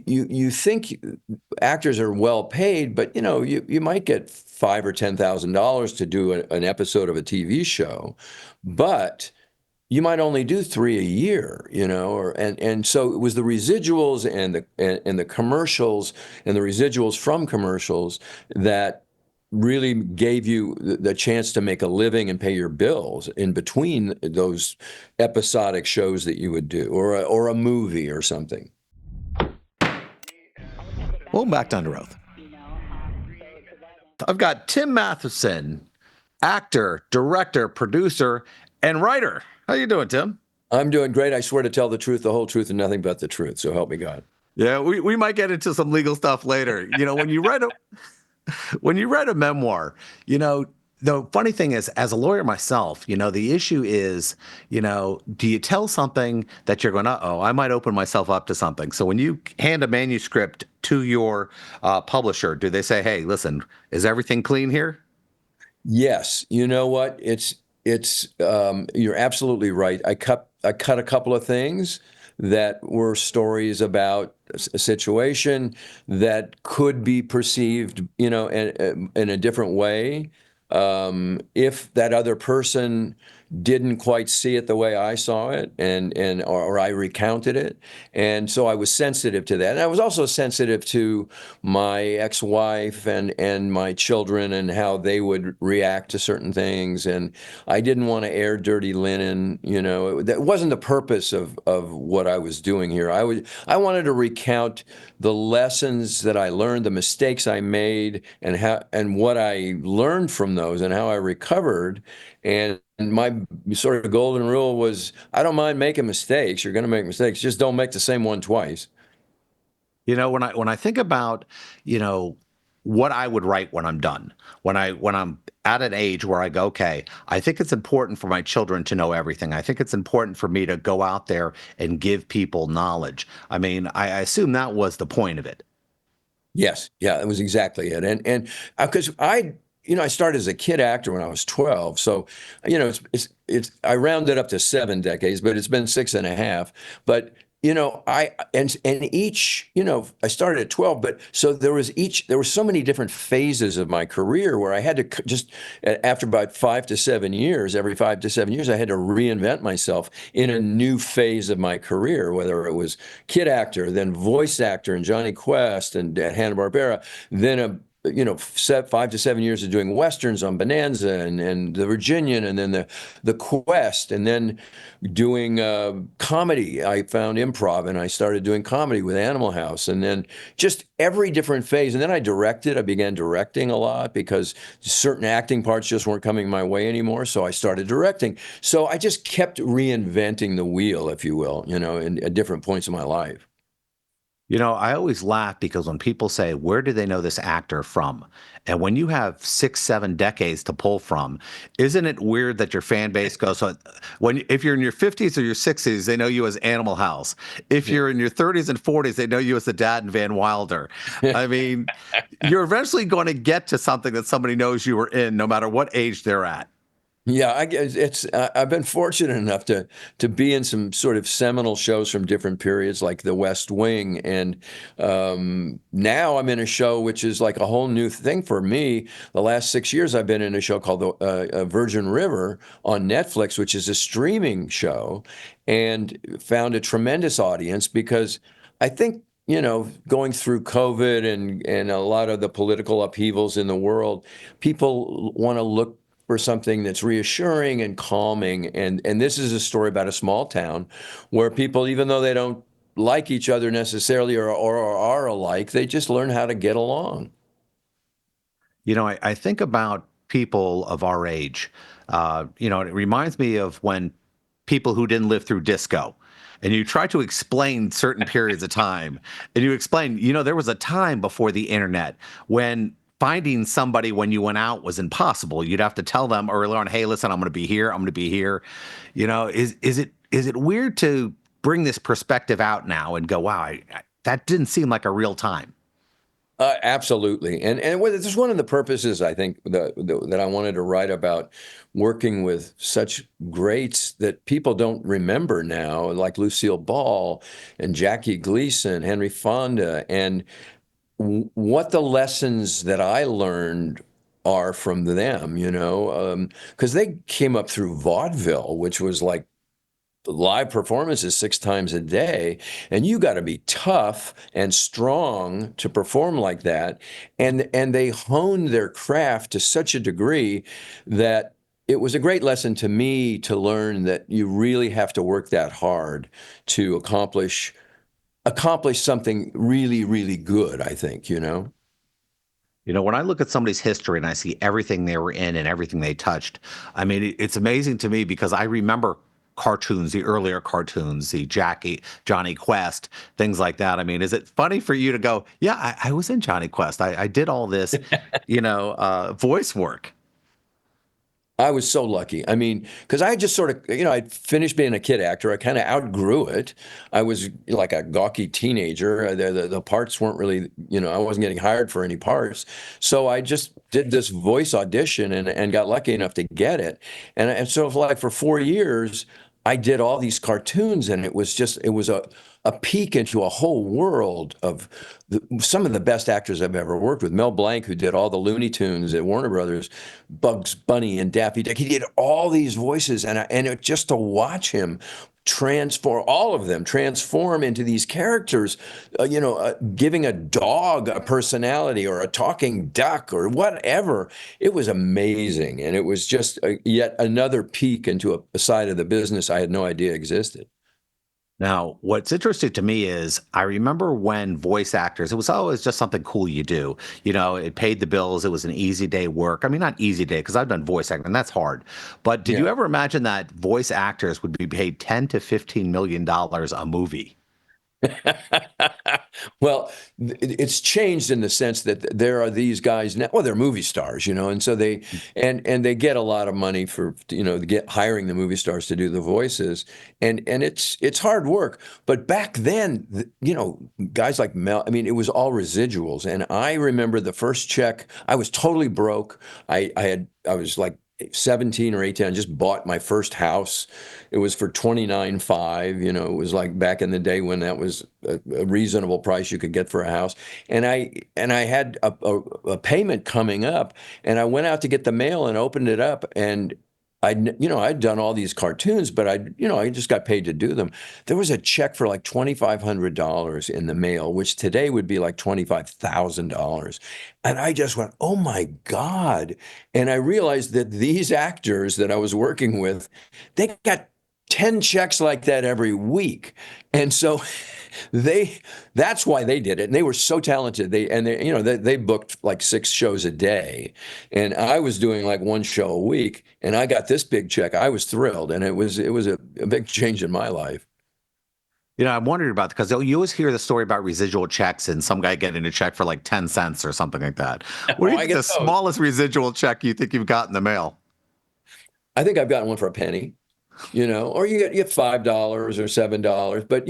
you think actors are well paid, but you might get $5,000 or $10,000 to do an episode of a TV show, but you might only do three a year, and so it was the residuals and the commercials and the residuals from commercials that really gave you the chance to make a living and pay your bills in between those episodic shows that you would do, or a movie or something. Welcome back to Under Oath. I've got Tim Matheson, actor, director, producer, and writer. How you doing, Tim? I'm doing great. I swear to tell the truth, the whole truth, and nothing but the truth. So help me God. Yeah, we might get into some legal stuff later. When you write a memoir, the funny thing is, as a lawyer myself, the issue is, do you tell something that you're going, I might open myself up to something. So when you hand a manuscript to your publisher, do they say, hey, listen, is everything clean here? Yes. You know what? It's you're absolutely right. I cut a couple of things that were stories about a situation that could be perceived, in a different way. If that other person didn't quite see it the way I saw it, or I recounted it, and so I was sensitive to that. And I was also sensitive to my ex-wife and my children and how they would react to certain things. And I didn't want to air dirty linen. That wasn't the purpose of what I was doing here. I wanted to recount the lessons that I learned, the mistakes I made, and what I learned from those and how I recovered. And my sort of golden rule was, I don't mind making mistakes. You're going to make mistakes. Just don't make the same one twice. When I think about, what I would write when I'm done, when I'm at an age where I go, okay, I think it's important for my children to know everything. I think it's important for me to go out there and give people knowledge. I mean, I assume that was the point of it. Yes. Yeah, that was exactly it. And because I started as a kid actor when I was 12. So, I rounded up to 7 decades, but it's been 6.5. But, each, I started at 12, but so there were so many different phases of my career where I had to just, after about 5 to 7 years, every 5 to 7 years, I had to reinvent myself in a new phase of my career, whether it was kid actor, then voice actor in Johnny Quest and at Hanna-Barbera, then 5 to 7 years of doing Westerns on Bonanza and the Virginian, and then the Quest, and then doing comedy. I found improv and I started doing comedy with Animal House, and then just every different phase. And then I began directing a lot because certain acting parts just weren't coming my way anymore. So I started directing. So I just kept reinventing the wheel, if you will, at different points in my life. I always laugh because when people say, where do they know this actor from? And when you have 6, 7 decades to pull from, isn't it weird that your fan base goes, if you're in your 50s or your 60s, they know you as Animal House. If you're in your 30s and 40s, they know you as the dad in Van Wilder. I mean, you're eventually going to get to something that somebody knows you were in, no matter what age they're at. Yeah, I've been fortunate enough to be in some sort of seminal shows from different periods, like The West Wing, and now I'm in a show which is like a whole new thing for me. The last 6 years, I've been in a show called the Virgin River on Netflix, which is a streaming show, and found a tremendous audience because I think, going through COVID and a lot of the political upheavals in the world, people want to look for something that's reassuring and calming. And this is a story about a small town where people, even though they don't like each other necessarily or are alike, they just learn how to get along. I think about people of our age. It reminds me of when people who didn't live through disco, and you try to explain certain periods of time, and you explain, there was a time before the internet when finding somebody when you went out was impossible. You'd have to tell them early on, hey, listen, I'm going to be here. I'm going to be here. Is it weird to bring this perspective out now and go, wow, that didn't seem like a real time? Absolutely, and this is one of the purposes I think that I wanted to write about working with such greats that people don't remember now, like Lucille Ball and Jackie Gleason, Henry Fonda, and what the lessons that I learned are from them, because they came up through vaudeville, which was like live performances 6 times a day, and you got to be tough and strong to perform like that. And they honed their craft to such a degree that it was a great lesson to me to learn that you really have to work that hard to accomplish something really, really good, I think, When I look at somebody's history and I see everything they were in and everything they touched, I mean, it's amazing to me because I remember cartoons, the earlier cartoons, the Johnny Quest, things like that. I mean, is it funny for you to go, yeah, I was in Johnny Quest. I did all this, voice work. I was so lucky. I mean, because I just sort of, I finished being a kid actor. I kind of outgrew it. I was like a gawky teenager. The parts weren't really, I wasn't getting hired for any parts. So I just did this voice audition and got lucky enough to get it. And so like for 4 years, I did all these cartoons, and it was a peek into a whole world of some of the best actors I've ever worked with. Mel Blanc, who did all the Looney Tunes at Warner Brothers, Bugs Bunny and Daffy Duck. He did all these voices, just to watch him transform all of them transform into these characters, giving a dog a personality or a talking duck or whatever. It was amazing, and it was just yet another peek into a side of the business I had no idea existed. Now, what's interesting to me is I remember when voice actors, it was always just something cool you do. It paid the bills. It was an easy day work. I mean, not easy day because I've done voice acting and that's hard. But did you Yeah. ever imagine that voice actors would be paid 10 to $15 million a movie? Well, it's changed in the sense that there are these guys now. Well, they're movie stars, and so they get a lot of money for to get hiring the movie stars to do the voices, and it's hard work. But back then, guys like Mel. I mean, it was all residuals, and I remember the first check. I was totally broke. I was like 17 or 18. I just bought my first house. It was for 29.5. It was like back in the day when that was a reasonable price you could get for a house. And I had a payment coming up, and I went out to get the mail and opened it up, and I'd done all these cartoons, but I just got paid to do them. There was a check for like $2,500 in the mail, which today would be like $25,000. And I just went, oh my God. And I realized that these actors that I was working with, they got 10 checks like that every week. And so that's why they did it. And they were so talented. They booked like 6 shows a day. And I was doing like one show a week, and I got this big check. I was thrilled. And it was a big change in my life. I'm wondering about because you always hear the story about residual checks and some guy getting a check for like 10 cents or something like that. What Oh, do you I think the get those. smallest residual check you think you've got in the mail? I think I've gotten one for a penny. Or you get $5 or $7. But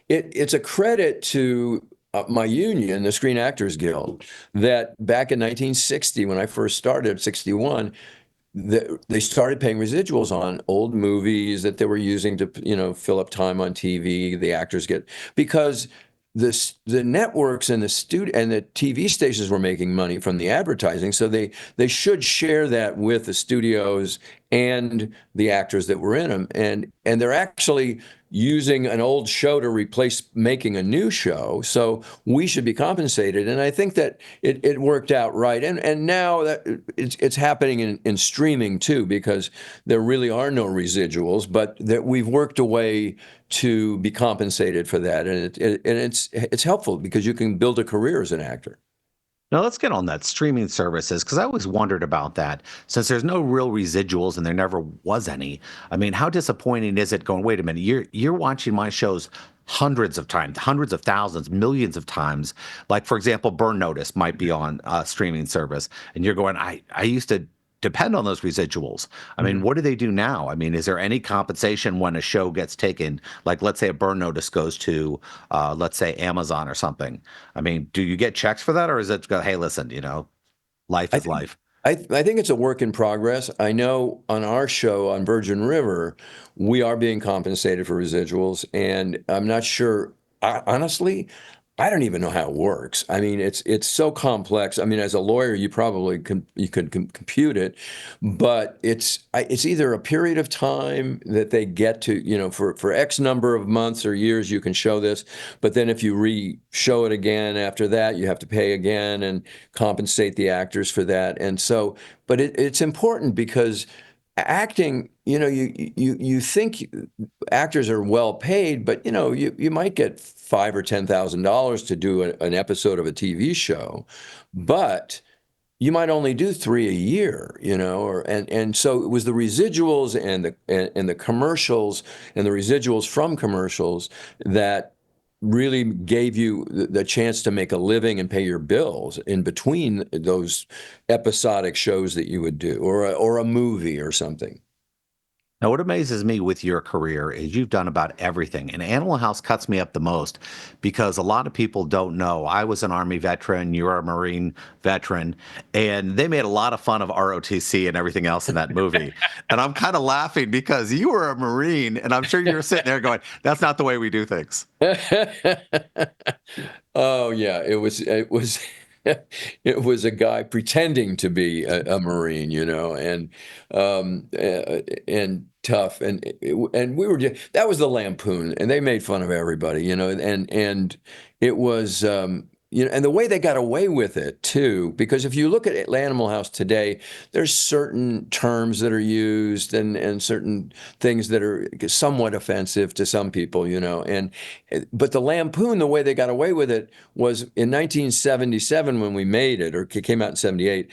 it's a credit to my union, the Screen Actors Guild, that back in 1960, when I first started, 61, they started paying residuals on old movies that they were using to, fill up time on TV. The actors get because the networks and the TV stations were making money from the advertising, so they should share that with the studios and the actors that were in them, and they're actually using an old show to replace making a new show, so we should be compensated. And I think that it worked out right, and now that it's happening in streaming too, because there really are no residuals, but that we've worked a way to be compensated for that, and it's helpful because you can build a career as an actor. Now let's get on that streaming services because I always wondered about that. Since there's no real residuals and there never was any, I mean, how disappointing is it going, wait a minute, you're watching my shows hundreds of times, hundreds of thousands, millions of times. Like for example, Burn Notice might be on a streaming service, and you're going, I used to depend on those residuals. I mean, Mhm. what do they do now? I mean, is there any compensation when a show gets taken? Like, let's say a burn notice goes to, let's say Amazon or something. I mean, do you get checks for that, or is it go, hey, listen, life I is think life? I think it's a work in progress. I know on our show on Virgin River, we are being compensated for residuals, and I'm not sure. Honestly, I don't even know how it works. I mean, it's so complex. I mean, as a lawyer, you probably you could compute it, but it's either a period of time that they get to, for X number of months or years, you can show this, but then if you re-show it again after that, you have to pay again and compensate the actors for that. And so, but it's important because acting, you think actors are well paid, but you might get $5,000 or $10,000 to do an episode of a TV show, but you might only do three a year, and so it was the residuals and the commercials and the residuals from commercials that really gave you the chance to make a living and pay your bills in between those episodic shows that you would do, or a movie or something. Now, what amazes me with your career is you've done about everything. And Animal House cuts me up the most because a lot of people don't know. I was an Army veteran, you're a Marine veteran, and they made a lot of fun of ROTC and everything else in that movie. And I'm kind of laughing because you were a Marine, and I'm sure you're sitting there going, that's not the way we do things. Oh yeah, it was it was a guy pretending to be a Marine, and tough, and we were just, that was the lampoon, and they made fun of everybody, and it was and the way they got away with it too, because if you look at Animal House today, there's certain terms that are used and certain things that are somewhat offensive to some people, and but the lampoon, the way they got away with it was in 1977 when we made it, or it came out in 78.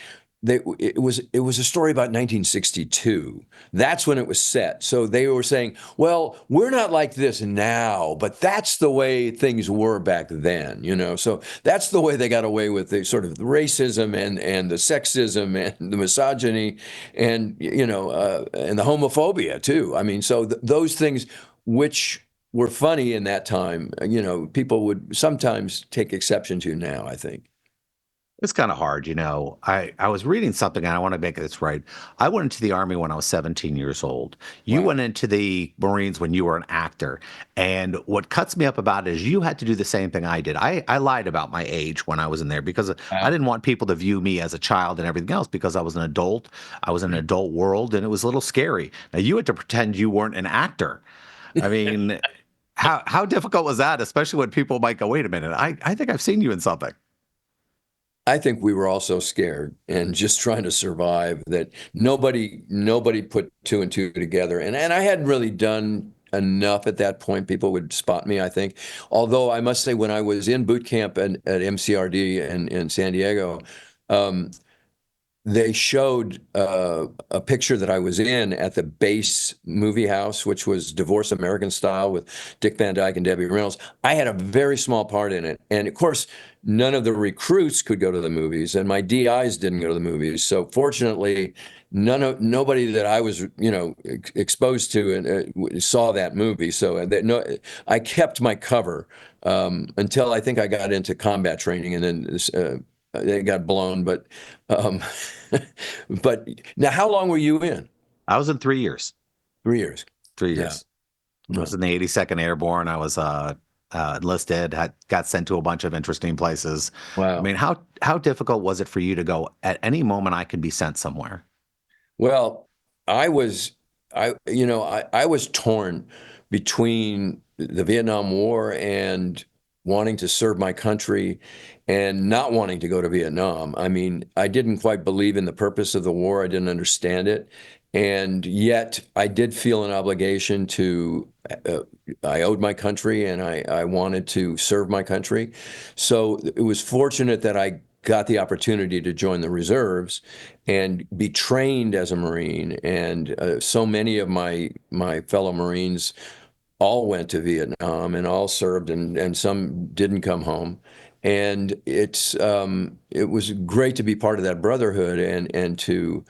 It was a story about 1962. That's when it was set. So they were saying, well, we're not like this now, but that's the way things were back then, So that's the way they got away with the sort of the racism and the sexism and the misogyny and and the homophobia too. I mean, so those things which were funny in that time, people would sometimes take exception to now, I think. It's kind of hard, I was reading something and I want to make this right. I went into the Army when I was 17 years old. You Wow. went into the Marines when you were an actor. And what cuts me up about it is you had to do the same thing I did. I lied about my age when I was in there because I Wow. didn't want people to view me as a child and everything else because I was an adult. I was in an adult world and it was a little scary. Now you had to pretend you weren't an actor. I mean, how difficult was that, especially when people might go, wait a minute, I think I've seen you in something. I think we were all so scared and just trying to survive that nobody put two and two together. And I hadn't really done enough at that point. People would spot me, I think. Although I must say, when I was in boot camp at MCRD in San Diego, um, they showed a picture that I was in at the base movie house, which was Divorce American Style with Dick Van Dyke and Debbie Reynolds. I had a very small part in it. And of course, none of the recruits could go to the movies, and my DIs didn't go to the movies. So fortunately, nobody that I was, exposed to and saw that movie. So no, I kept my cover until I think I got into combat training, and then it got blown. Um, but now, how long were you in? I was in 3 years. 3 years. Three Yeah. years. I was No. in the 82nd Airborne. I was enlisted. Got sent to a bunch of interesting places. I Wow. mean, how difficult was it for you to go? At any moment, I could be sent somewhere. Well, I was, I was torn between the Vietnam War and wanting to serve my country and not wanting to go to Vietnam. I mean, I didn't quite believe in the purpose of the war. I didn't understand it. And yet I did feel an obligation to, uh, I owed my country and I wanted to serve my country. So it was fortunate that I got the opportunity to join the reserves and be trained as a Marine. And so many of my fellow Marines all went to Vietnam and all served, and some didn't come home. And it was great to be part of that brotherhood and to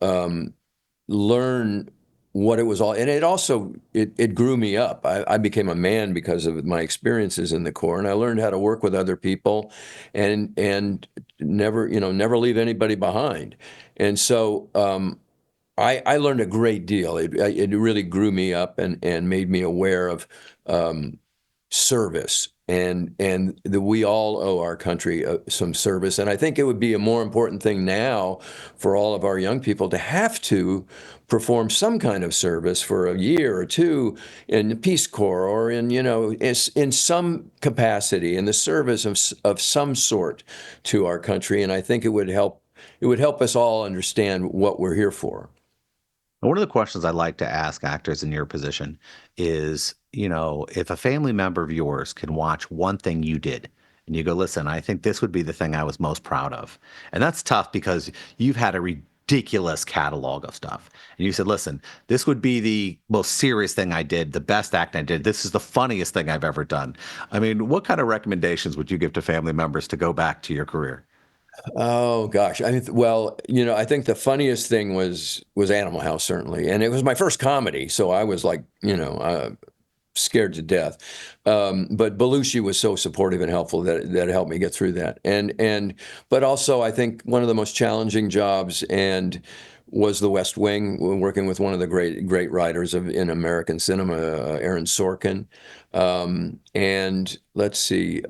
learn what it was all, and it also it grew me up. I became a man because of my experiences in the Corps, and I learned how to work with other people, and never never leave anybody behind. And so I learned a great deal. It really grew me up and made me aware of um, service, and that we all owe our country some service. And I think it would be a more important thing now for all of our young people to have to perform some kind of service for a year or two in the Peace Corps, or in in some capacity in the service of some sort to our country. And I think it would help us all understand what we're here for. One of the questions I like to ask actors in your position is, if a family member of yours can watch one thing you did and you go, listen, I think this would be the thing I was most proud of. And that's tough because you've had a ridiculous catalog of stuff. And you said, listen, this would be the most serious thing I did, the best act I did. This is the funniest thing I've ever done. I mean, what kind of recommendations would you give to family members to go back to your career? Oh gosh, I mean, well, I think the funniest thing was Animal House, certainly, and it was my first comedy, so I was like, scared to death. But Belushi was so supportive and helpful that helped me get through that. But also, I think one of the most challenging jobs and was The West Wing, working with one of the great writers in American cinema, Aaron Sorkin. And let's see.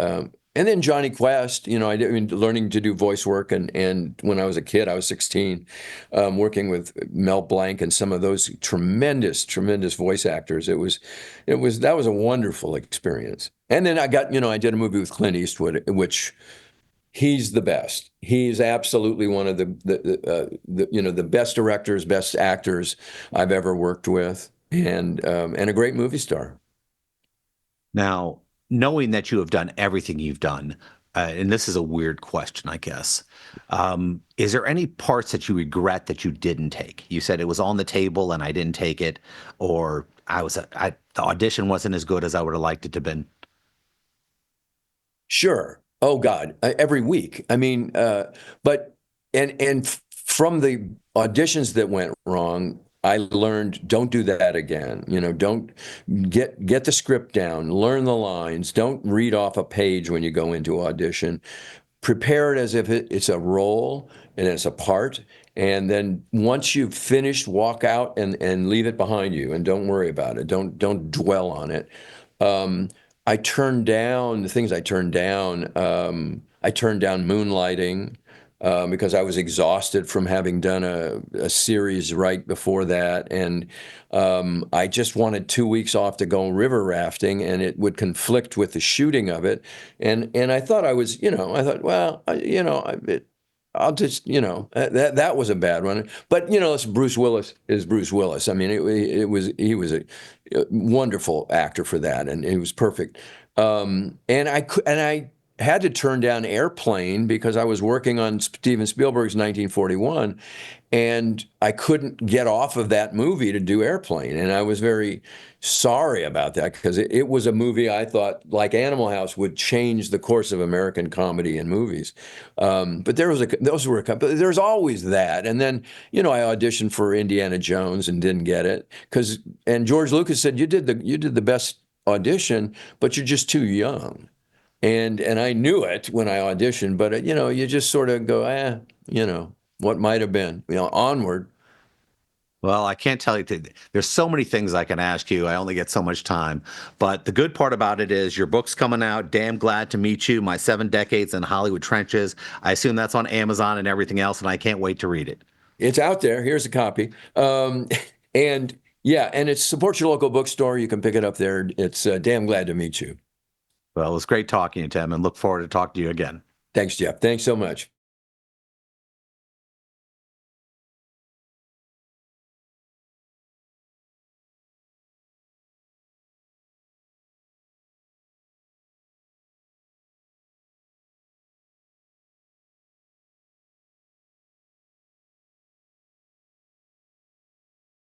And then Johnny Quest, learning to do voice work, and when I was a kid, I was 16, working with Mel Blanc and some of those tremendous voice actors. That was a wonderful experience. And then I did a movie with Clint Eastwood, which he's the best. He's absolutely one of the best directors, best actors I've ever worked with, and a great movie star. Now, knowing that you have done everything you've done, and this is a weird question, I guess, is there any parts that you regret that you didn't take? You said it was on the table and I didn't take it, or the audition wasn't as good as I would have liked it to have been. Sure. Oh God, every week. I mean, but from the auditions that went wrong, I learned don't do that again. Don't get the script down, learn the lines, don't read off a page when you go into audition. Prepare it as if it's a role and it's a part. And then once you've finished, walk out and leave it behind you, and don't worry about it. Don't dwell on it. Um, I turned down the things I turned down. I turned down moonlighting because I was exhausted from having done a series right before that, and I just wanted 2 weeks off to go river rafting, and it would conflict with the shooting of it, and I thought I thought, well, I'll just, that was a bad one. But listen, Bruce Willis is Bruce Willis. I mean, he was a wonderful actor for that, and he was perfect. And I had to turn down Airplane because I was working on Steven Spielberg's 1941, and I couldn't get off of that movie to do Airplane, and I was very sorry about that because it was a movie I thought, like Animal House, would change the course of American comedy and movies. But there's always that. And then I auditioned for Indiana Jones and didn't get it and George Lucas said you did the best audition, but you're just too young. And I knew it when I auditioned, but you just sort of go, what might have been, onward. Well, I can't tell you. There's so many things I can ask you. I only get so much time. But the good part about it is your book's coming out. Damn glad to meet you. My 7 Decades in Hollywood Trenches. I assume that's on Amazon and everything else, and I can't wait to read it. It's out there. Here's a copy. And yeah, and it's support your local bookstore. You can pick it up there. It's damn glad to meet you. Well, it was great talking to you, Tim, and look forward to talking to you again. Thanks, Jeff. Thanks so much.